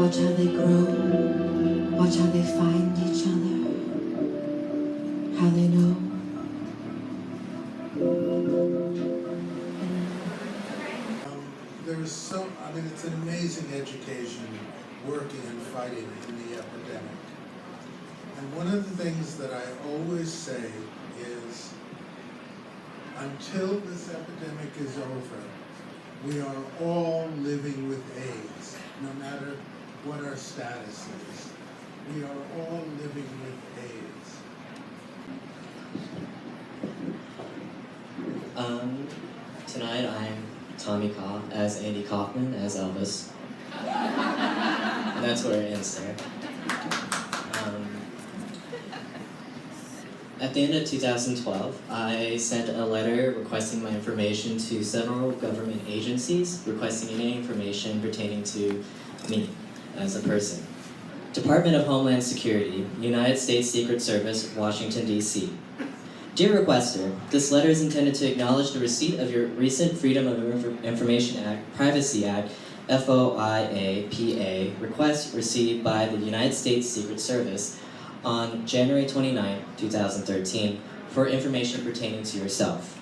Watch how they grow. Watch how they find each other. How they know. It's an amazing education working and fighting in the epidemic. And one of the things that I always say is, until this epidemic is over, we are all living with AIDS, no matter what our status is. We are all living with AIDS. Tonight I'm Tommy Kaw as Andy Kaufman as Elvis. And that's where it ends there. At the end of 2012, I sent a letter requesting my information to several government agencies, requesting any information pertaining to me as a person. Department of Homeland Security, United States Secret Service, Washington, D.C. Dear Requester, this letter is intended to acknowledge the receipt of your recent Freedom of Information Act, Privacy Act, FOIA-PA, request received by the United States Secret Service on January 29, 2013, for information pertaining to yourself.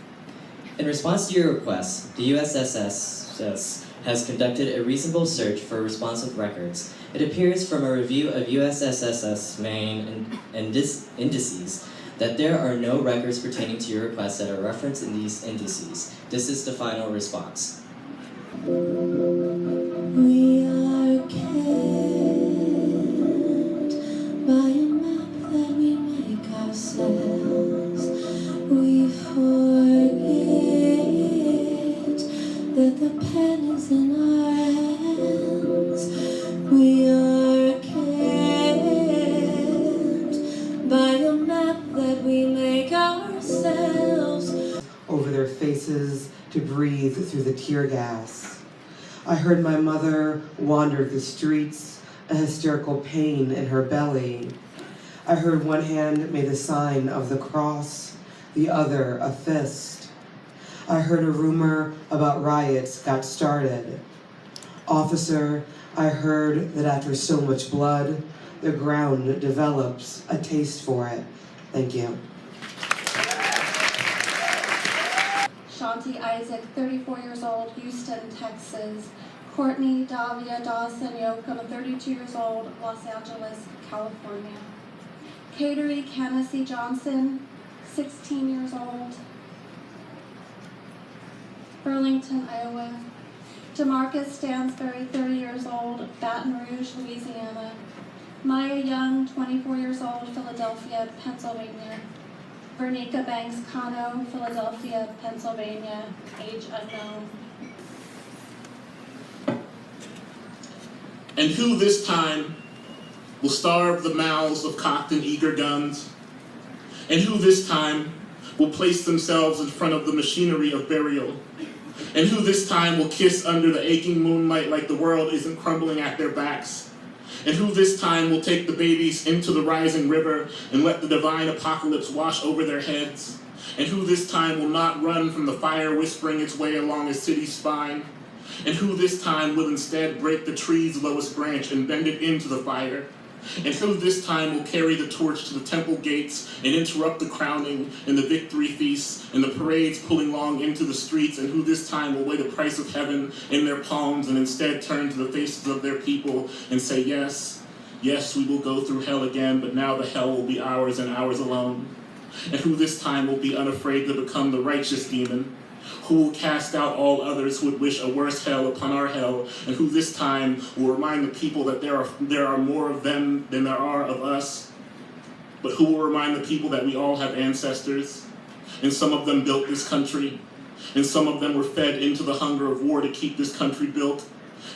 In response to your request, the USSS has conducted a reasonable search for responsive records. It appears from a review of USSS main indices that there are no records pertaining to your request that are referenced in these indices. This is the final response. We are kept by a map that we make ourselves. We forget that the pen is in our hands. We are kept by a map that we make ourselves. Over their faces to breathe through the tear gas. I heard my mother wander the streets, a hysterical pain in her belly. I heard one hand made the sign of the cross, the other a fist. I heard a rumor about riots got started. Officer, I heard that after so much blood, the ground develops a taste for it. Thank you. Shanti Isaac, 34 years old, Houston, Texas. Courtney Davia Dawson Yoakum, 32 years old, Los Angeles, California. Cateri Candace Johnson, 16 years old, Burlington, Iowa. Demarcus Stansberry, 30 years old, Baton Rouge, Louisiana. Maya Young, 24 years old, Philadelphia, Pennsylvania. Vernica Banks Cano, Philadelphia, Pennsylvania, age unknown. And who this time will starve the mouths of cocked and eager guns? And who this time will place themselves in front of the machinery of burial? And who this time will kiss under the aching moonlight like the world isn't crumbling at their backs? And who this time will take the babies into the rising river and let the divine apocalypse wash over their heads? And who this time will not run from the fire whispering its way along a city's spine? And who this time will instead break the tree's lowest branch and bend it into the fire? And who this time will carry the torch to the temple gates and interrupt the crowning and the victory feasts and the parades pulling long into the streets? And who this time will weigh the price of heaven in their palms and instead turn to the faces of their people and say, yes, yes, we will go through hell again, but now the hell will be ours and ours alone? And who this time will be unafraid to become the righteous demon? Who will cast out all others who would wish a worse hell upon our hell? And who this time will remind the people that there are more of them than there are of us? But who will remind the people that we all have ancestors? And some of them built this country. And some of them were fed into the hunger of war to keep this country built.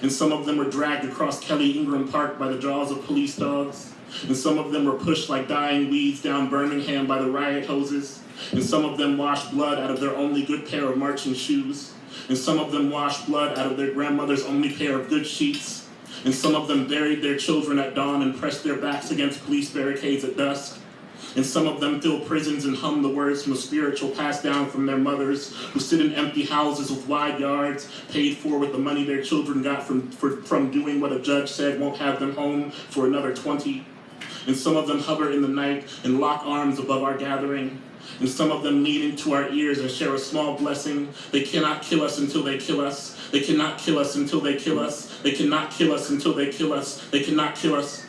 And some of them were dragged across Kelly Ingram Park by the jaws of police dogs. And some of them were pushed like dying weeds down Birmingham by the riot hoses. And some of them washed blood out of their only good pair of marching shoes. And some of them washed blood out of their grandmother's only pair of good sheets. And some of them buried their children at dawn and pressed their backs against police barricades at dusk. And some of them fill prisons and hum the words from a spiritual passed down from their mothers, who sit in empty houses with wide yards, paid for with the money their children got from doing what a judge said won't have them home for another 20. And some of them hover in the night and lock arms above our gathering. And some of them lean into our ears and share a small blessing. They cannot kill us until they kill us. They cannot kill us until they kill us. They cannot kill us until they kill us. They cannot kill us.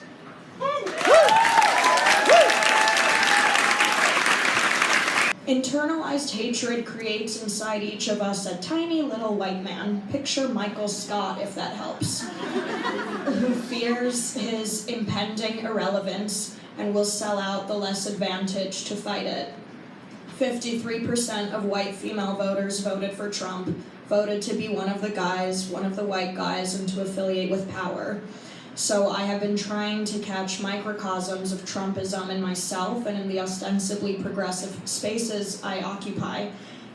Internalized hatred creates inside each of us a tiny little white man. Picture Michael Scott, if that helps. Who fears his impending irrelevance and will sell out the less advantaged to fight it. 53% of white female voters voted for Trump, voted to be one of the white guys, and to affiliate with power. So I have been trying to catch microcosms of Trumpism in myself and in the ostensibly progressive spaces I occupy.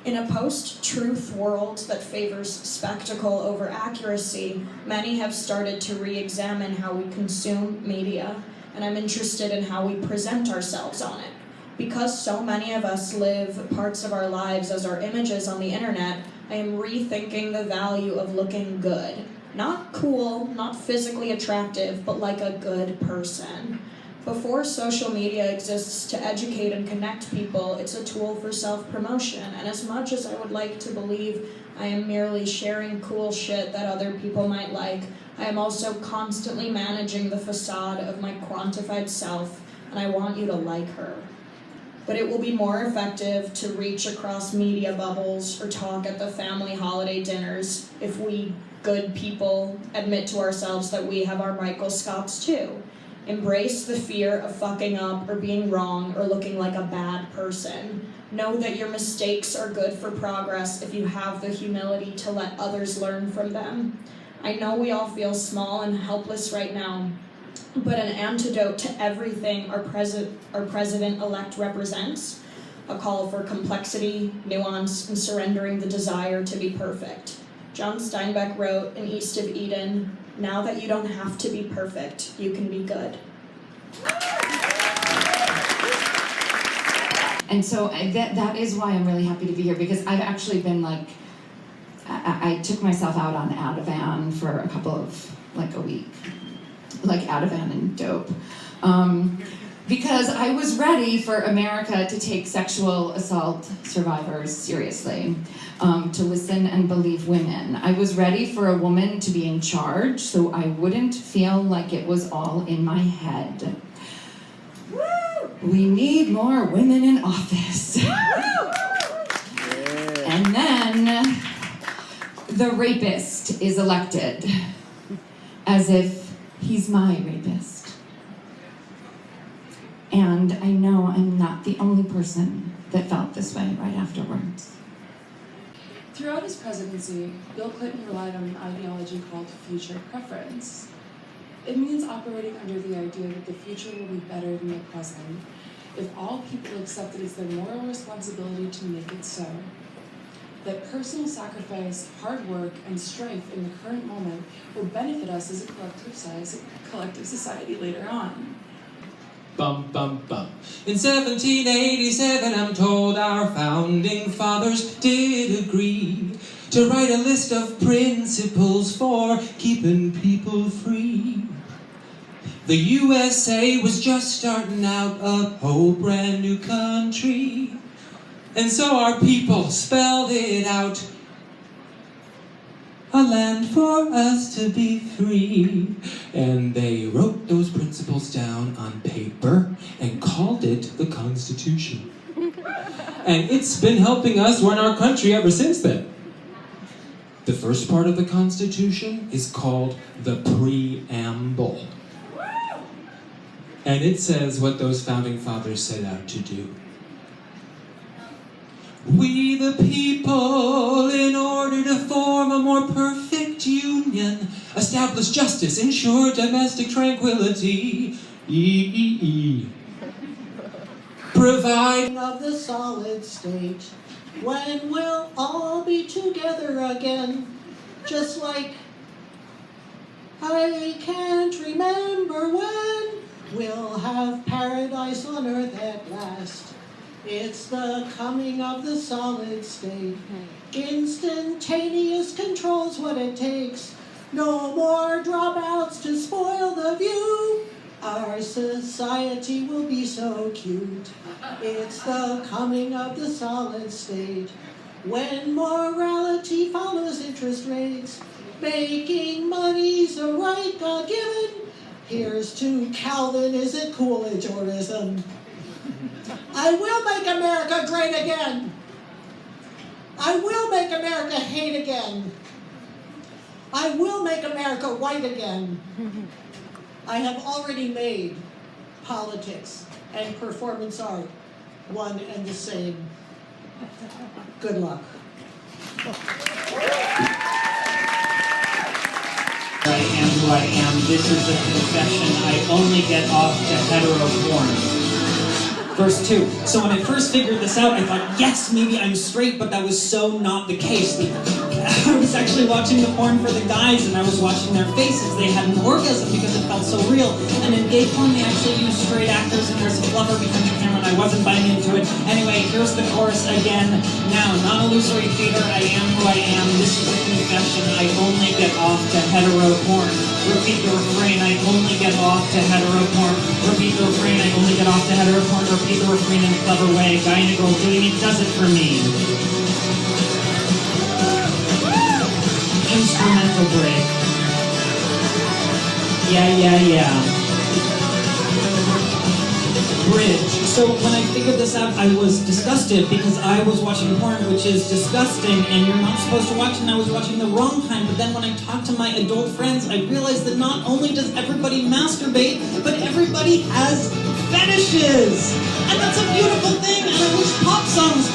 In a post-truth world that favors spectacle over accuracy, many have started to re-examine how we consume media, and I'm interested in how we present ourselves on it. Because so many of us live parts of our lives as our images on the internet, I am rethinking the value of looking good. Not cool, not physically attractive, but like a good person. Before social media exists to educate and connect people, it's a tool for self-promotion. And as much as I would like to believe I am merely sharing cool shit that other people might like, I am also constantly managing the facade of my quantified self, and I want you to like her. But it will be more effective to reach across media bubbles or talk at the family holiday dinners if we good people admit to ourselves that we have our Michael Scotts too. Embrace the fear of fucking up or being wrong or looking like a bad person. Know that your mistakes are good for progress if you have the humility to let others learn from them. I know we all feel small and helpless right now, but an antidote to everything our president-elect represents, a call for complexity, nuance, and surrendering the desire to be perfect. John Steinbeck wrote in East of Eden, "Now that you don't have to be perfect, you can be good." And so that is why I'm really happy to be here, because I've actually been like, I took myself out on Ativan for a couple of, a week. Like Ativan and dope. Because I was ready for America to take sexual assault survivors seriously, to listen and believe women. I was ready for a woman to be in charge so I wouldn't feel like it was all in my head. We need more women in office. And then the rapist is elected, as if he's my rapist. And I know I'm not the only person that felt this way right afterwards. Throughout his presidency, Bill Clinton relied on an ideology called future preference. It means operating under the idea that the future will be better than the present if all people accept it as their moral responsibility to make it so. That personal sacrifice, hard work, and strife in the current moment will benefit us as a collective society later on. Bum, bum, bum. In 1787, I'm told our founding fathers did agree to write a list of principles for keeping people free. The USA was just starting out a whole brand new country. And so our people spelled it out. A land for us to be free. And they wrote those principles down on paper and called it the Constitution. And it's been helping us run our country ever since then. The first part of the Constitution is called the Preamble. And it says what those founding fathers set out to do. We the people, in order to form a more perfect union, establish justice, ensure domestic tranquility, provide of the solid state, when we'll all be together again, just like I can't remember when we'll have paradise paradise on earth at last. It's the coming of the solid state. Instantaneous control's what it takes. No more dropouts to spoil the view. Our society will be so cute. It's the coming of the solid state. When morality follows interest rates, making money's a right God given. Here's to Calvin, is it Coolidge or ism? I will make America great again. I will make America hate again. I will make America white again. I have already made politics and performance art one and the same. Good luck. I am who I am. This is a confession. I only get off to hetero porn. Verse 2. So when I first figured this out, I thought, yes, maybe I'm straight, but that was so not the case. I was actually watching the porn for the guys, and I was watching their faces. They had an orgasm because it felt so real. And in gay porn, they actually use straight actors, and there's a flubber behind the camera, and I wasn't buying into it. Anyway, here's the chorus again. Now, non-illusory theater, I am who I am. This is a confession. I only get off to hetero porn. Repeat the refrain, I only get off to hetero porn. Repeat the refrain, I only get off to hetero porn. Repeat the refrain in a clever way. Guy and a girl doing it does it for me. Instrumental break. Yeah. Bridge. So when I figured this out, I was disgusted because I was watching porn, which is disgusting, and you're not supposed to watch, and I was watching the wrong kind. But then when I talked to my adult friends, I realized that not only does everybody masturbate, but everybody has fetishes! And that's a beautiful thing, and I wish pop songs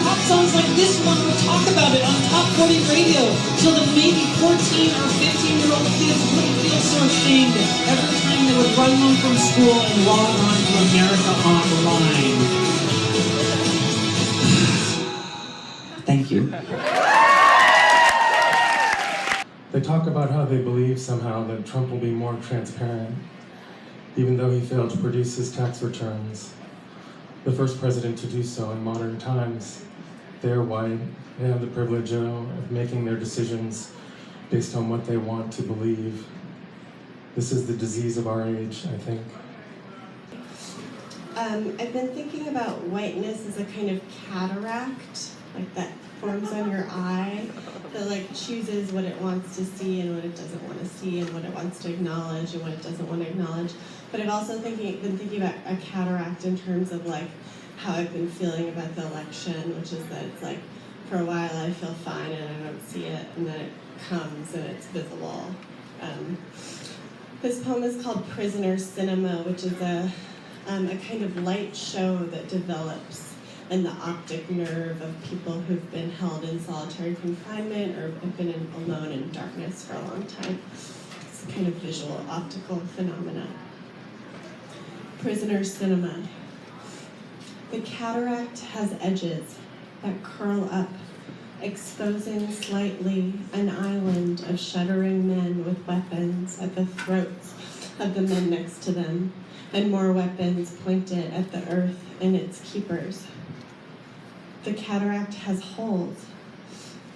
like this one would talk about it on Top 40 radio, so that maybe 14 or 15-year-old kids wouldn't feel so ashamed every time they would run home from school and log on to America Online. Thank you. They talk about how they believe somehow that Trump will be more transparent, even though he failed to produce his tax returns. The first president to do so in modern times. They're white, they have the privilege of making their decisions based on what they want to believe. This is the disease of our age, I think. I've been thinking about whiteness as a kind of cataract, like that forms on your eye, that like chooses what it wants to see and what it doesn't want to see, and what it wants to acknowledge and what it doesn't want to acknowledge. But I've also been thinking about a cataract in terms of like how I've been feeling about the election, which is that it's like for a while I feel fine and I don't see it, and then it comes and it's visible. This poem is called Prisoner Cinema, which is a kind of light show that develops in the optic nerve of people who've been held in solitary confinement or have been alone in darkness for a long time. It's a kind of visual optical phenomena. Prisoner Cinema. The cataract has edges that curl up, exposing slightly an island of shuddering men with weapons at the throats of the men next to them, and more weapons pointed at the earth and its keepers. The cataract has holes.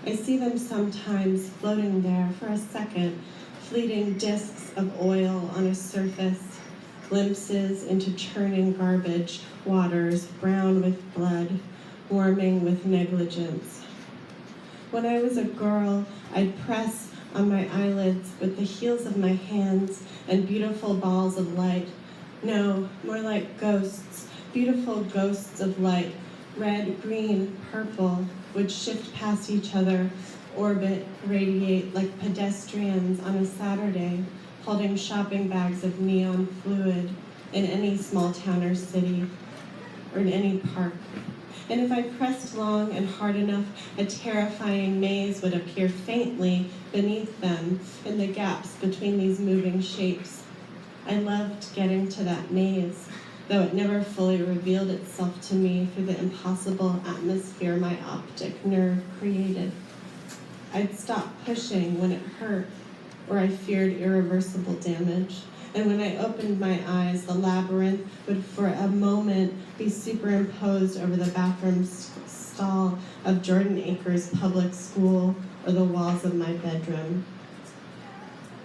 I see them sometimes floating there for a second, fleeting discs of oil on a surface, glimpses into churning garbage, waters brown with blood, warming with negligence. When I was a girl, I'd press on my eyelids with the heels of my hands and beautiful balls of light. No, more like ghosts, beautiful ghosts of light, red, green, purple, would shift past each other, orbit, radiate like pedestrians on a Saturday, holding shopping bags of neon fluid in any small town or city, or in any park. And if I pressed long and hard enough, a terrifying maze would appear faintly beneath them in the gaps between these moving shapes. I loved getting to that maze, though it never fully revealed itself to me through the impossible atmosphere my optic nerve created. I'd stop pushing when it hurt, or I feared irreversible damage, And when I opened my eyes, the labyrinth would for a moment be superimposed over the bathroom stall of Jordan Acres Public School or the walls of my bedroom.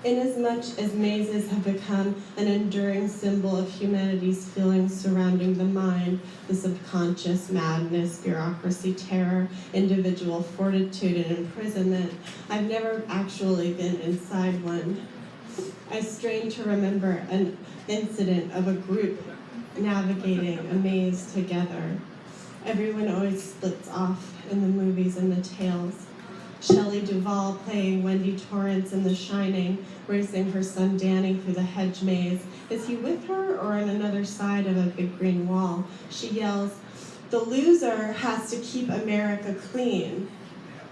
Inasmuch as mazes have become an enduring symbol of humanity's feelings surrounding the mind, the subconscious, madness, bureaucracy, terror, individual fortitude, and imprisonment, I've never actually been inside one. I strain to remember an incident of a group navigating a maze together. Everyone always splits off in the movies and the tales. Shelley Duvall playing Wendy Torrance in The Shining, racing her son Danny through the hedge maze. Is he with her or on another side of a big green wall? She yells, "The loser has to keep America clean.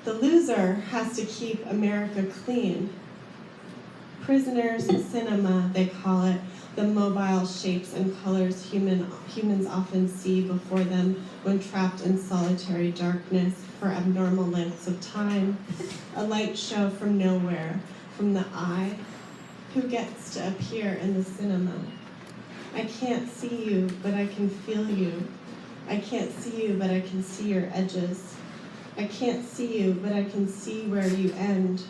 The loser has to keep America clean." Prisoners cinema, they call it, the mobile shapes and colors humans often see before them when trapped in solitary darkness for abnormal lengths of time. A light show from nowhere, from the eye. Who gets to appear in the cinema? I can't see you, but I can feel you. I can't see you, but I can see your edges. I can't see you, but I can see where you end.